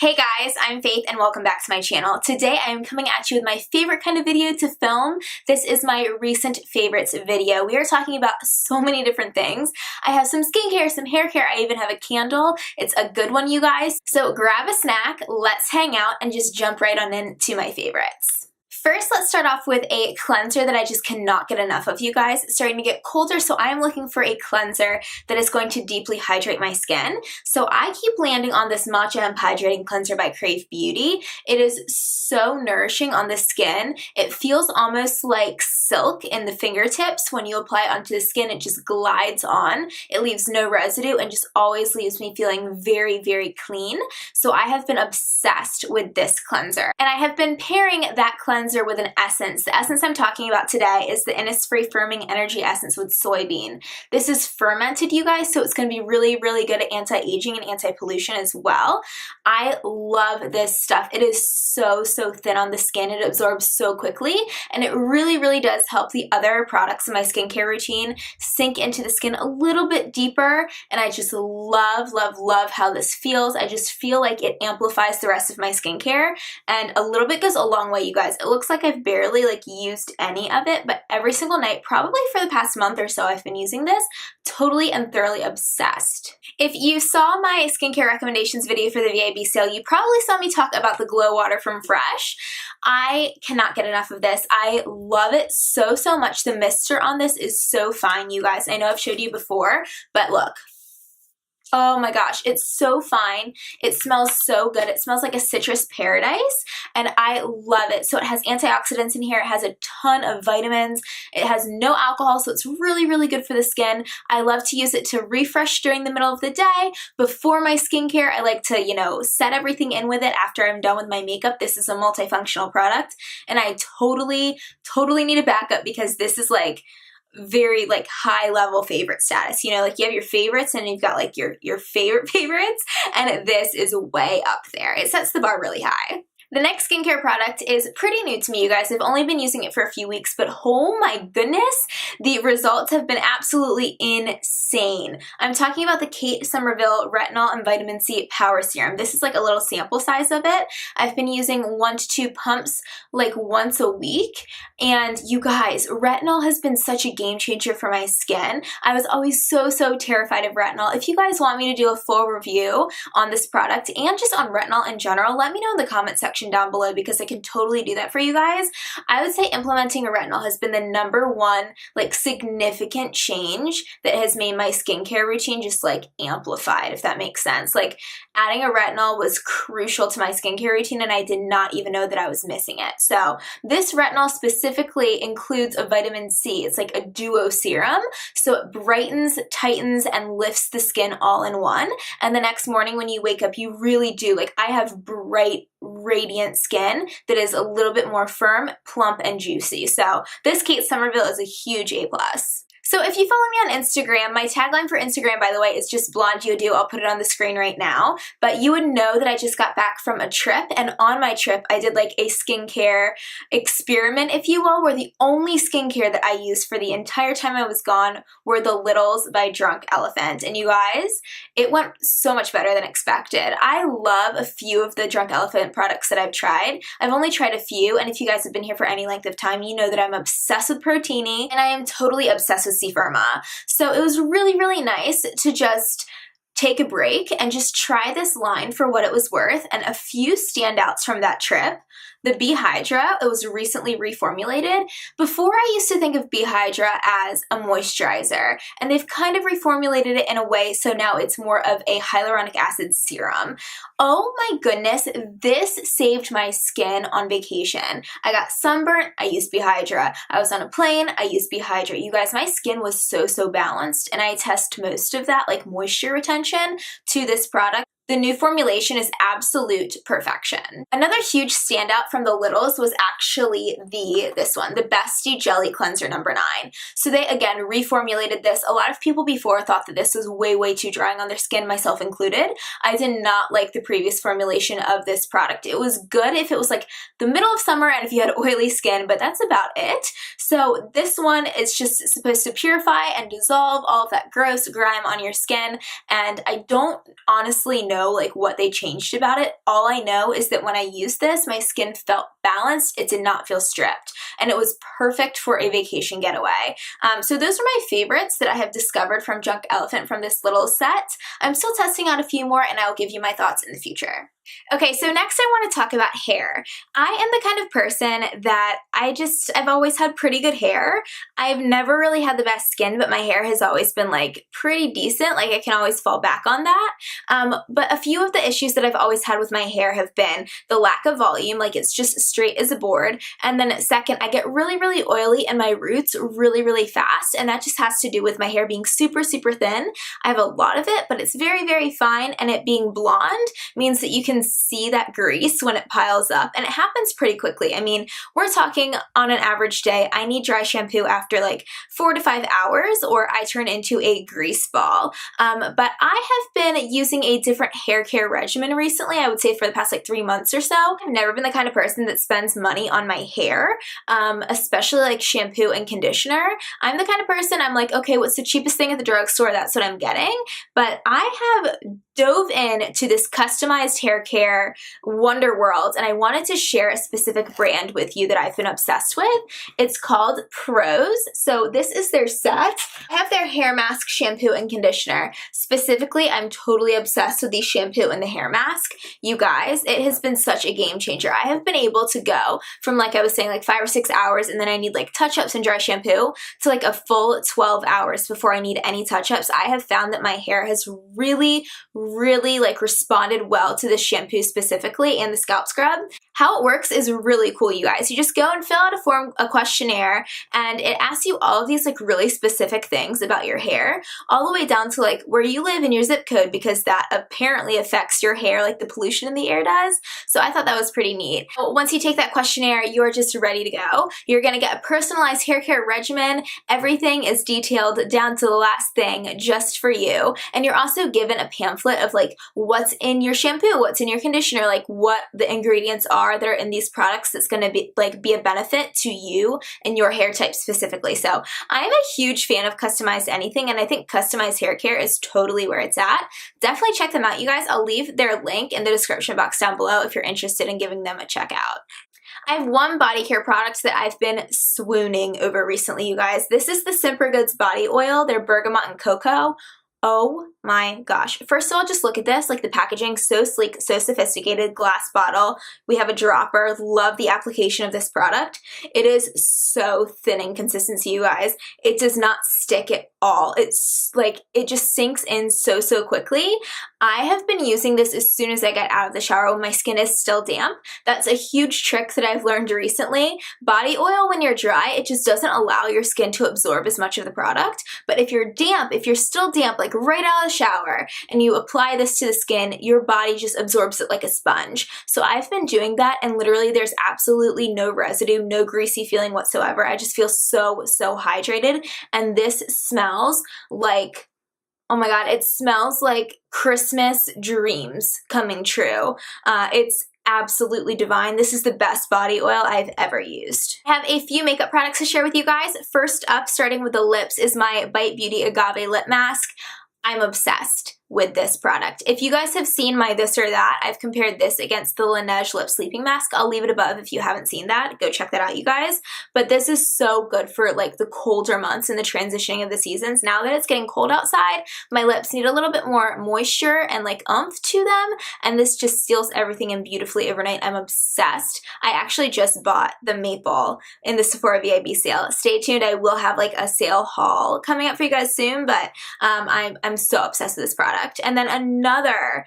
Hey guys, I'm Faith and welcome back to my channel. Today I am coming at you with my favorite kind of video to film. This is my recent favorites video. We are talking about so many different things. I have some skincare, some hair care, I even have a candle. It's a good one, you guys. So grab a snack, let's hang out and just jump right on into my favorites. First, let's start off with a cleanser that I just cannot get enough of, you guys. It's starting to get colder, so I'm looking for a cleanser that is going to deeply hydrate my skin. So I keep landing on this Matcha Hydrating Cleanser by Krave Beauty. It is so nourishing on the skin. It feels almost like silk in the fingertips. When you apply it onto the skin, it just glides on. It leaves no residue and just always leaves me feeling very, very clean. So I have been obsessed with this cleanser. And I have been pairing that cleanser with an essence. The essence I'm talking about today is the Innisfree Firming Energy Essence with soybean. This is fermented, you guys, so it's going to be really, really good at anti-aging and anti-pollution as well. I love this stuff. It is so thin on the skin. It absorbs so quickly, and it really, really does help the other products in my skincare routine sink into the skin a little bit deeper, and I just love how this feels. I just feel like it amplifies the rest of my skincare, and a little bit goes a long way, you guys. It looks like I've barely used any of it, but every single night, probably for the past month or so, I've been using this. Totally and thoroughly obsessed. If you saw my skincare recommendations video for the VIB sale, you probably saw me talk about the Glow Water from Fresh. I cannot get enough of this. I love it so much. The mister on this is so fine, you guys. I know I've showed you before, but look. Oh my gosh, it's so fine. It smells so good. It smells like a citrus paradise, and I love it. So it has antioxidants in here. It has a ton of vitamins. It has no alcohol, so it's really, really good for the skin. I love to use it to refresh during the middle of the day. Before my skincare, I like to, set everything in with it after I'm done with my makeup. This is a multifunctional product, and I totally need a backup because this is very high level favorite status. You have your favorites and you've got your favorite favorites, and this is way up there. It sets the bar really high. The next skincare product is pretty new to me, you guys. I've only been using it for a few weeks, but oh my goodness, the results have been absolutely insane. I'm talking about the Kate Somerville Retinol and Vitamin C Power Serum. This is a little sample size of it. I've been using 1 to 2 pumps once a week, and you guys, retinol has been such a game changer for my skin. I was always so terrified of retinol. If you guys want me to do a full review on this product and just on retinol in general, let me know in the comment section down below because I can totally do that for you guys. I would say implementing a retinol has been the #1 significant change that has made my skincare routine just amplified, if that makes sense. Adding a retinol was crucial to my skincare routine, and I did not even know that I was missing it. So this retinol specifically includes a vitamin C. It's a duo serum, so it brightens, tightens, and lifts the skin all in one. And the next morning when you wake up, you really do. I have bright, radiant skin that is a little bit more firm, plump, and juicy. So this Kate Somerville is a huge A+. So if you follow me on Instagram, my tagline for Instagram, by the way, is just blondeyouadieu. I'll put it on the screen right now. But you would know that I just got back from a trip, and on my trip, I did a skincare experiment, if you will, where the only skincare that I used for the entire time I was gone were the Littles by Drunk Elephant. And you guys, it went so much better than expected. I love a few of the Drunk Elephant products that I've tried. I've only tried a few, and if you guys have been here for any length of time, you know that I'm obsessed with Protini, and I am totally obsessed with Firma. So it was really nice to just take a break and just try this line for what it was worth. And a few standouts from that trip. The B Hydra, it was recently reformulated. Before, I used to think of B Hydra as a moisturizer, and they've kind of reformulated it in a way so now it's more of a hyaluronic acid serum. Oh my goodness, this saved my skin on vacation. I got sunburnt, I used B Hydra. I was on a plane, I used B Hydra. You guys, my skin was so balanced, and I attest most of that moisture retention to this product. The new formulation is absolute perfection. Another huge standout from the Littles was actually this one, the Bestie Jelly Cleanser #9. So they, again, reformulated this. A lot of people before thought that this was way too drying on their skin, myself included. I did not like the previous formulation of this product. It was good if it was the middle of summer and if you had oily skin, but that's about it. So this one is just supposed to purify and dissolve all of that gross grime on your skin, and I don't honestly know know like what they changed about it. All I know is that when I used this, my skin felt balanced. It did not feel stripped, and it was perfect for a vacation getaway. So those are my favorites that I have discovered from Junk Elephant from this little set. I'm still testing out a few more, and I'll give you my thoughts in the future. Okay, so next I want to talk about hair. I am the kind of person that I've always had pretty good hair. I've never really had the best skin, but my hair has always been like pretty decent. Like I can always fall back on that. But a few of the issues that I've always had with my hair have been the lack of volume, like it's just straight as a board. And then second, I get really, really oily in my roots really, really fast. And that just has to do with my hair being super, super thin. I have a lot of it, but it's very, very fine. And it being blonde means that you can see that grease when it piles up, and it happens pretty quickly. I mean, we're talking on an average day, I need dry shampoo after like 4 to 5 hours, or I turn into a grease ball. But I have been using a different hair care regimen recently, I would say for the past like 3 months or so. I've never been the kind of person that spends money on my hair, especially like shampoo and conditioner. I'm the kind of person, I'm like, okay, what's the cheapest thing at the drugstore? That's what I'm getting. But I have dove into this customized hair care wonder world, and I wanted to share a specific brand with you that I've been obsessed with. It's called Prose. So this is their set. I have their hair mask, shampoo, and conditioner. Specifically, I'm totally obsessed with the shampoo and the hair mask. You guys, it has been such a game changer. I have been able to go from, like I was saying, like 5 or 6 hours, and then I need like touch-ups and dry shampoo, to like a full 12 hours before I need any touch-ups. I have found that my hair has really like responded well to the shampoo specifically and the scalp scrub. How it works is really cool, you guys. You just go and fill out a questionnaire, and it asks you all of these like really specific things about your hair, all the way down to like where you live and your zip code, because that apparently affects your hair like the pollution in the air does. So I thought that was pretty neat. Once you take that questionnaire, you're just ready to go. You're gonna get a personalized hair care regimen. Everything is detailed down to the last thing just for you. And you're also given a pamphlet of like what's in your shampoo, what's in your conditioner, like what the ingredients are that are in these products that's going to be a benefit to you and your hair type specifically. So I'm a huge fan of customized anything, and I think customized hair care is totally where it's at. Definitely check them out, you guys. I'll leave their link in the description box down below if you're interested in giving them a check out. I have one body care product that I've been swooning over recently, you guys. This is the Simper Goods body oil, their bergamot and cocoa. Oh my gosh. First of all, just look at this, like the packaging, so sleek, so sophisticated, glass bottle. We have a dropper. Love the application of this product. It is so thin in consistency, you guys. It does not stick at all. It's like, it just sinks in so quickly. I have been using this as soon as I get out of the shower when my skin is still damp. That's a huge trick that I've learned recently. Body oil, when you're dry, it just doesn't allow your skin to absorb as much of the product. But if you're damp, if you're still damp, like right out of the shower, and you apply this to the skin, your body just absorbs it like a sponge. So I've been doing that, and literally there's absolutely no residue, no greasy feeling whatsoever. I just feel so hydrated, and this smells like, oh my god, it smells like Christmas dreams coming true. It's absolutely divine. This is the best body oil I've ever used. I have a few makeup products to share with you guys. First up, starting with the lips, is my Bite Beauty Agave Lip Mask. I'm obsessed with this product. If you guys have seen my this or that, I've compared this against the Laneige Lip Sleeping Mask. I'll leave it above if you haven't seen that. Go check that out, you guys. But this is so good for like the colder months and the transitioning of the seasons. Now that it's getting cold outside, my lips need a little bit more moisture and like oomph to them, and this just seals everything in beautifully overnight. I'm obsessed. I actually just bought the maple in the Sephora VIB sale. Stay tuned. I will have like a sale haul coming up for you guys soon, but I'm so obsessed with this product. And then another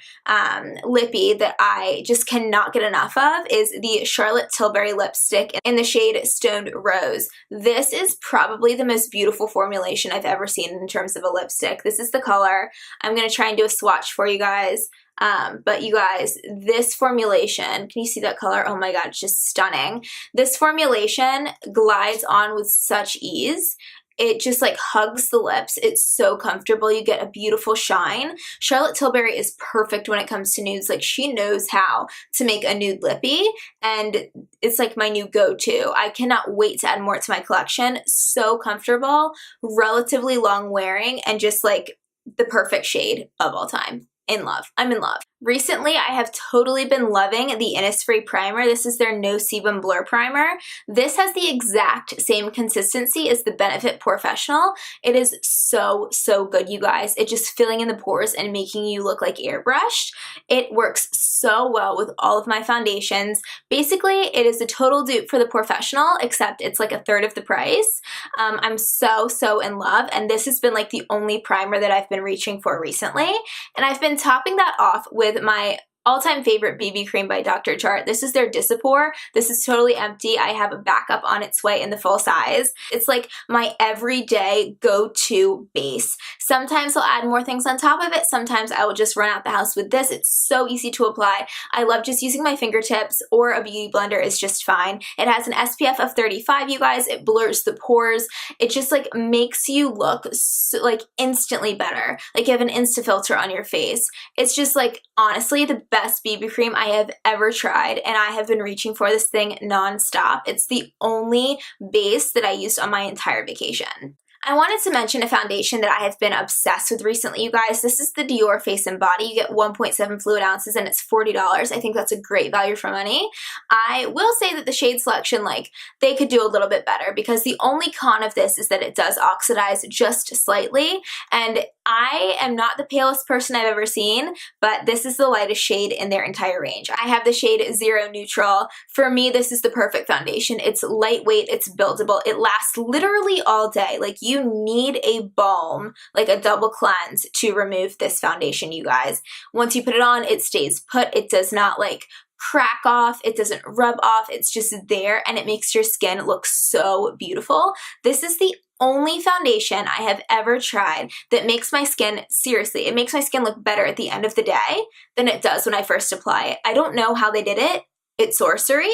lippy that I just cannot get enough of is the Charlotte Tilbury lipstick in the shade Stoned Rose. This is probably the most beautiful formulation I've ever seen in terms of a lipstick. This is the color. I'm going to try and do a swatch for you guys. But you guys, this formulation, can you see that color? Oh my god, it's just stunning. This formulation glides on with such ease. It just like hugs the lips. It's so comfortable. You get a beautiful shine. Charlotte Tilbury is perfect when it comes to nudes. Like, she knows how to make a nude lippy, and it's like my new go-to. I cannot wait to add more to my collection. So comfortable, relatively long wearing, and just like the perfect shade of all time. In love. I'm in love. Recently, I have totally been loving the Innisfree primer. This is their No Sebum Blur Primer. This has the exact same consistency as the Benefit Professional. It is so, so good, you guys. It's just filling in the pores and making you look like airbrushed. It works so well with all of my foundations. Basically, it is a total dupe for the Professional, except it's like a third of the price. I'm so, so in love, and this has been like the only primer that I've been reaching for recently. And I've been topping that off with my all-time favorite BB cream by Dr. Jart. This is their Dissipore. This is totally empty. I have a backup on its way in the full size. It's like my everyday go-to base. Sometimes I'll add more things on top of it. Sometimes I will just run out the house with this. It's so easy to apply. I love just using my fingertips, or a beauty blender is just fine. It has an SPF of 35, you guys. It blurs the pores. It just like makes you look so, like instantly better. Like you have an Insta filter on your face. It's just like honestly the best BB cream I have ever tried, and I have been reaching for this thing non-stop. It's the only base that I used on my entire vacation. I wanted to mention a foundation that I have been obsessed with recently, you guys. This is the Dior Face and Body. You get 1.7 fluid ounces and it's $40. I think that's a great value for money. I will say that the shade selection, like, they could do a little bit better, because the only con of this is that it does oxidize just slightly, and I am not the palest person I've ever seen, but this is the lightest shade in their entire range. I have the shade Zero Neutral. For me, this is the perfect foundation. It's lightweight, it's buildable, it lasts literally all day. Like, you need a balm, like a double cleanse, to remove this foundation, you guys. Once you put it on, it stays put. It does not like crack off, it doesn't rub off, it's just there, and it makes your skin look so beautiful. This is the only foundation I have ever tried that makes my skin, seriously, it makes my skin look better at the end of the day than it does when I first apply it. I don't know how they did it. It's sorcery,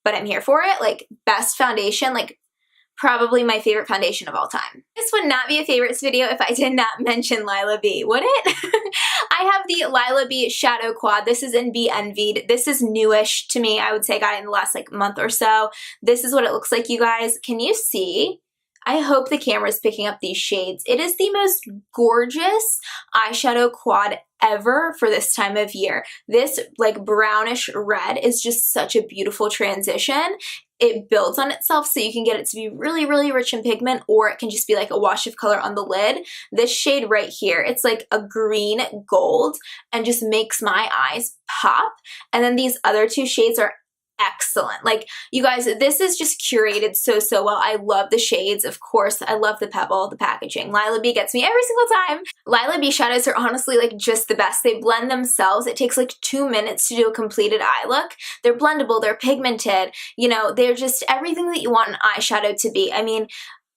but I'm here for it. Like, best foundation, like probably my favorite foundation of all time. This would not be a favorites video if I did not mention Lilah B, would it? I have the Lilah B Shadow Quad. This is in b.envied. This is newish to me. I would say I got it in the last like month or so. This is what it looks like, you guys. Can you see? I hope the camera is picking up these shades. It is the most gorgeous eyeshadow quad ever for this time of year. This like brownish red is just such a beautiful transition. It builds on itself, so you can get it to be really, really rich in pigment, or it can just be like a wash of color on the lid. This shade right here, it's like a green gold and just makes my eyes pop. And then these other two shades are excellent. Like, you guys, this is just curated so, so well. I love the shades. Of course, I love the pebble, the packaging. Lilah B gets me every single time. Lilah B shadows are honestly like just the best. They blend themselves. It takes like 2 minutes to do a completed eye look. They're blendable, they're pigmented, you know, they're just everything that you want an eyeshadow to be. I mean,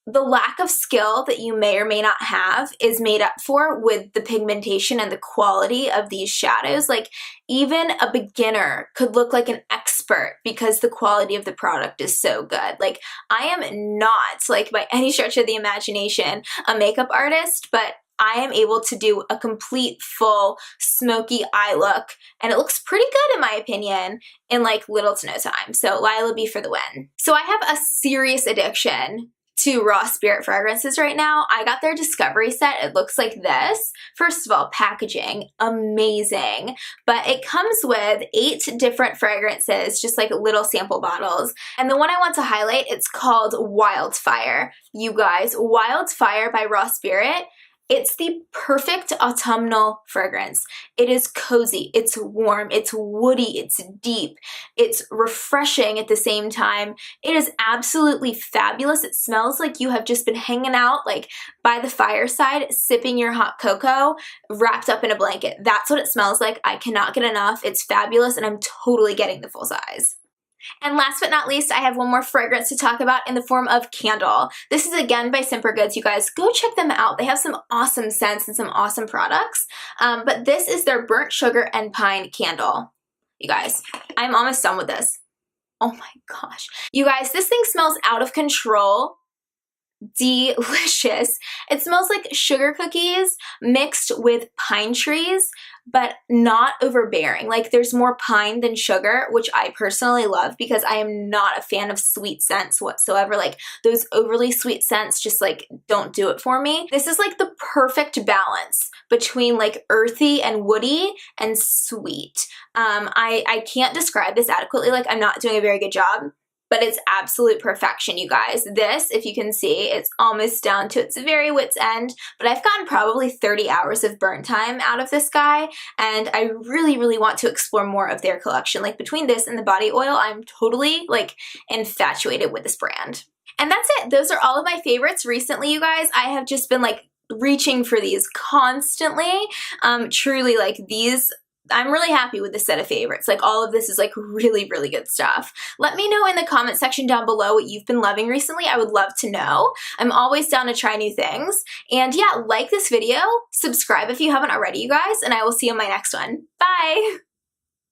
the lack of skill that you may or may not have is made up for with the pigmentation and the quality of these shadows. Like, even a beginner could look like an expert because the quality of the product is so good. Like, I am not, like, by any stretch of the imagination, a makeup artist, but I am able to do a complete, full, smoky eye look, and it looks pretty good in my opinion in like little to no time. So Lilah B for the win. So I have a serious addiction to Raw Spirit fragrances right now. I got their Discovery set. It looks like this. First of all, packaging, amazing. But it comes with 8 different fragrances, just like little sample bottles. And the one I want to highlight, it's called Wildfire. You guys, Wildfire by Raw Spirit. It's the perfect autumnal fragrance. It is cozy, it's warm, it's woody, it's deep, it's refreshing at the same time. It is absolutely fabulous. It smells like you have just been hanging out like by the fireside, sipping your hot cocoa, wrapped up in a blanket. That's what it smells like. I cannot get enough. It's fabulous, and I'm totally getting the full size. And last but not least, I have one more fragrance to talk about in the form of candle. This is again by Simper Goods, you guys. Go check them out. They have some awesome scents and some awesome products. But this is their Burnt Sugar and Pine candle. You guys, I'm almost done with this. Oh my gosh. You guys, this thing smells out of control. delicious. It smells like sugar cookies mixed with pine trees, but not overbearing. Like there's more pine than sugar, which I personally love because I am not a fan of sweet scents whatsoever. Like those overly sweet scents just like don't do it for me. This is like the perfect balance between like earthy and woody and sweet. I can't describe this adequately. Like I'm not doing a very good job, but it's absolute perfection, you guys. This, if you can see, it's almost down to its very wit's end, but I've gotten probably 30 hours of burn time out of this guy, and I really, really want to explore more of their collection. Like between this and the body oil, I'm totally like infatuated with this brand. And that's it. Those are all of my favorites recently, you guys. I have just been like reaching for these constantly. Truly, like these, I'm really happy with this set of favorites. Like all of this is like really, really good stuff. Let me know in the comment section down below what you've been loving recently. I would love to know. I'm always down to try new things. And yeah, like this video, subscribe if you haven't already, you guys, and I will see you in my next one. Bye!